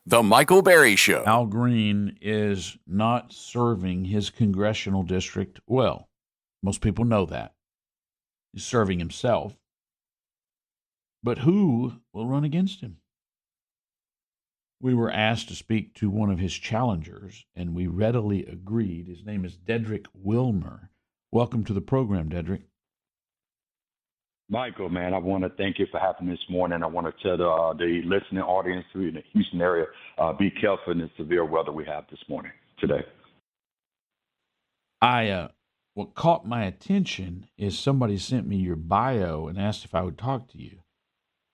The Michael Berry Show. Al Green is not serving his congressional district well. Most people know that. He's serving himself. But who will run against him? We were asked to speak to one of his challengers, and we readily agreed. His name is Deddrick Wilmer. Welcome to the program, Deddrick. Michael, man, I want to thank you for having me this morning. I want to tell the listening audience who in the Houston area, be careful in the severe weather we have this morning, today. What caught my attention is somebody sent me your bio and asked if I would talk to you.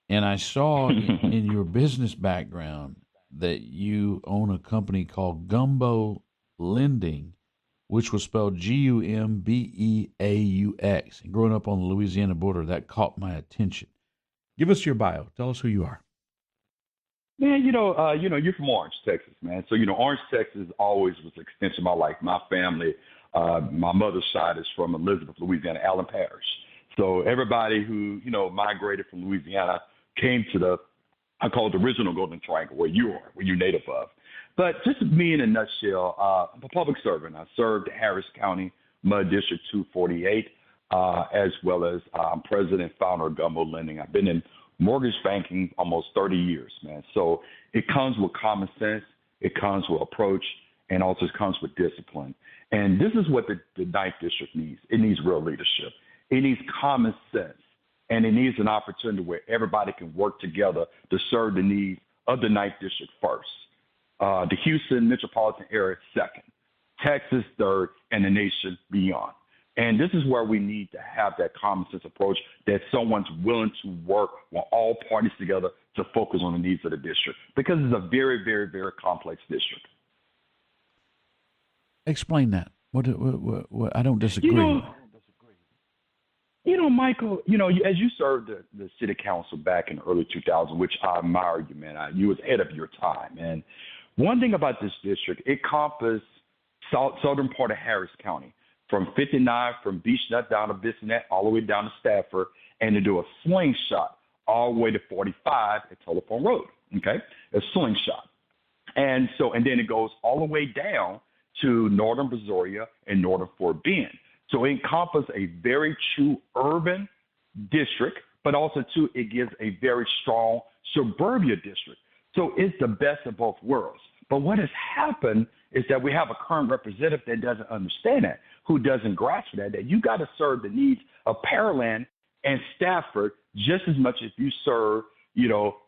And I saw in your business background that you own a company called Gumbo Lending, which was spelled Gumbeaux. And growing up on the Louisiana border, that caught my attention. Give us your bio. Tell us who you are. Man, you're from Orange, Texas, man. So, Orange, Texas always was an extension of my life. My family, my mother's side is from Elizabeth, Louisiana, Allen Parish. So everybody who, migrated from Louisiana came to I call it the original Golden Triangle, where you're native of. But just me in a nutshell, I'm a public servant. I served Harris County, Mud District 248, as well as president and founder of Gumbo Lending. I've been in mortgage banking almost 30 years, man. So it comes with common sense, it comes with approach, and also it comes with discipline. And this is what the Ninth District needs. It needs real leadership. It needs common sense. And it needs an opportunity where everybody can work together to serve the needs of the Ninth District first. The Houston metropolitan area second, Texas third, and the nation beyond. And this is where we need to have that common sense approach, that someone's willing to work with all parties together to focus on the needs of the district, because it's a very, very, very complex district. Explain that. What I don't disagree. Michael, as you served the city council back in the early 2000s, which I admire you, man. You was ahead of your time. And one thing about this district, it encompassed southern part of Harris County, from 59, from Beach Nut down to Bissonnette, all the way down to Stafford, and to do a slingshot all the way to 45 at Telephone Road, okay? A slingshot. And then it goes all the way down to northern Brazoria and northern Fort Bend. So it encompasses a very true urban district, but also, too, it gives a very strong suburbia district. So it's the best of both worlds. But what has happened is that we have a current representative that doesn't understand that, who doesn't grasp that you got to serve the needs of Pearland and Stafford just as much as you serve,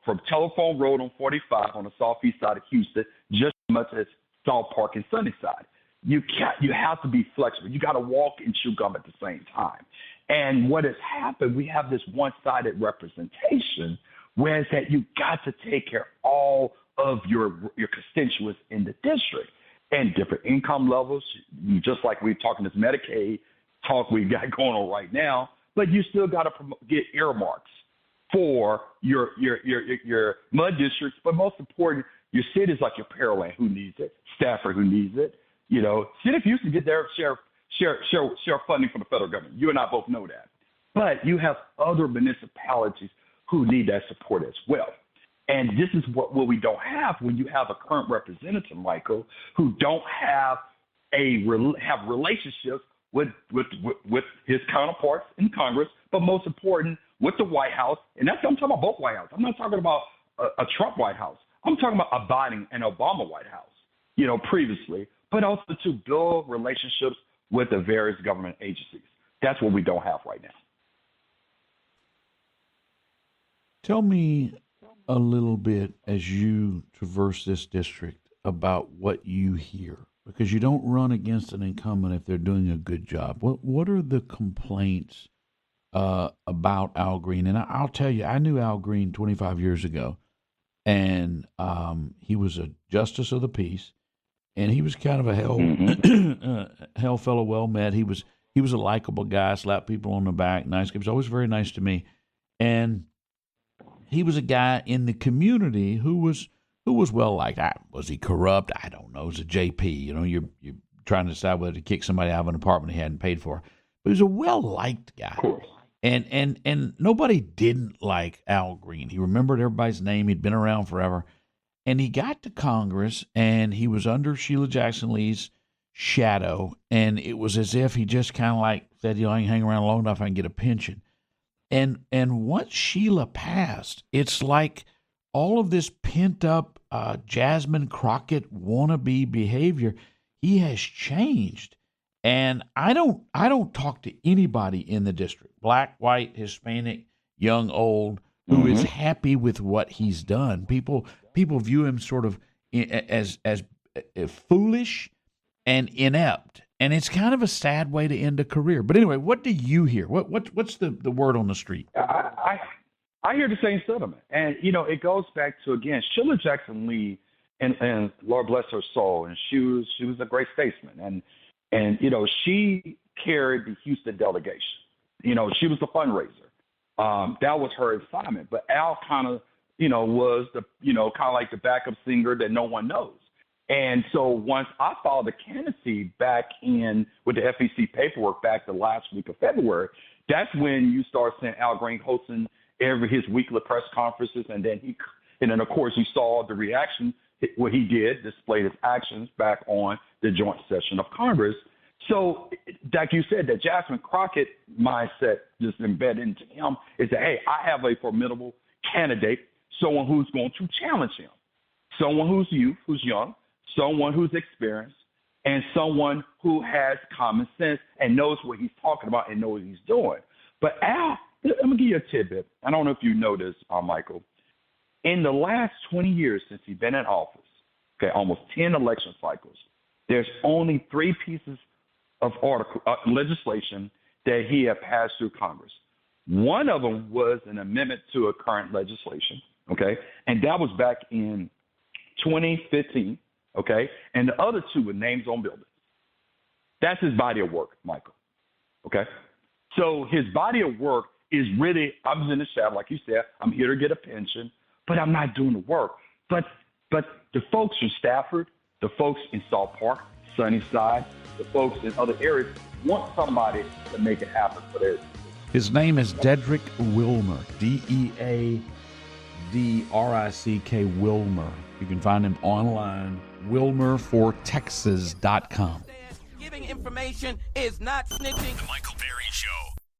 from Telephone Road on 45 on the southeast side of Houston, just as much as South Park and Sunnyside. You have to be flexible. You got to walk and chew gum at the same time. And what has happened, we have this one-sided representation, whereas that you got to take care of all of your constituents in the district and different income levels, just like we're talking this Medicaid talk we got going on right now, but you still got to get earmarks for your mud districts, but most important, your cities like your Pearland, who needs it, Stafford, who needs it. City of Houston get their share funding from the federal government. You and I both know that. But you have other municipalities who need that support as well. And this is what we don't have when you have a current representative, Michael, who don't have relationships with his counterparts in Congress, but most important, with the White House. And I'm talking about both White House. I'm not talking about a Trump White House. I'm talking about a Biden and Obama White House, previously, but also to build relationships with the various government agencies. That's what we don't have right now. Tell me a little bit, as you traverse this district, about what you hear, because you don't run against an incumbent if they're doing a good job. What are the complaints about Al Green? And I'll tell you, I knew Al Green 25 years ago, and he was a justice of the peace, and he was kind of a hell fellow, well met. He was a likable guy, slapped people on the back, nice guy. He was always very nice to me, and he was a guy in the community who was well liked. Was he corrupt? I don't know. It was a JP. You're trying to decide whether to kick somebody out of an apartment he hadn't paid for. But he was a well liked guy. And nobody didn't like Al Green. He remembered everybody's name. He'd been around forever. And he got to Congress, and he was under Sheila Jackson Lee's shadow, and it was as if he just kind of like said, I ain't hang around long enough, I can get a pension. And once Sheila passed, it's like all of this pent up Jasmine Crockett wannabe behavior, he has changed. And I don't talk to anybody in the district, black, white, Hispanic, young, old, who is happy with what he's done. People view him sort of as foolish and inept, and it's kind of a sad way to end a career. But anyway, what do you hear? What's the word on the street? I hear the same sentiment, and it goes back to, again, Sheila Jackson Lee, and Lord bless her soul, and she was a great statesman, and she carried the Houston delegation. She was the fundraiser. That was her assignment. But Al kind of, was the, kind of like the backup singer that no one knows. And so once I filed the candidacy back in with the FEC paperwork back the last week of February, that's when you start seeing Al Green hosting his weekly press conferences, and then of course you saw the reaction what he did, displayed his actions back on the joint session of Congress. So, like you said, that Jasmine Crockett mindset just embedded into him is that, hey, I have a formidable candidate, someone who's going to challenge him, someone who's young, someone who's experienced, and someone who has common sense and knows what he's talking about and knows what he's doing. But Al, let me give you a tidbit. I don't know if you know this, Michael. In the last 20 years since he's been in office, almost 10 election cycles, there's only 3 pieces of legislation that he had passed through Congress. One of them was an amendment to a current legislation, and that was back in 2015, and the other 2 were names on buildings. That's his body of work, Michael, So his body of work is really, I was in the shadow, like you said, I'm here to get a pension, but I'm not doing the work. But the folks in Stafford, the folks in Salt Park, Sunnyside, the folks in other areas want somebody to make it happen for their. His name is Deddrick Wilmer, Deadrick Wilmer. You can find him online, wilmerfortexas.com. Giving information is not snitching. The Michael Berry Show.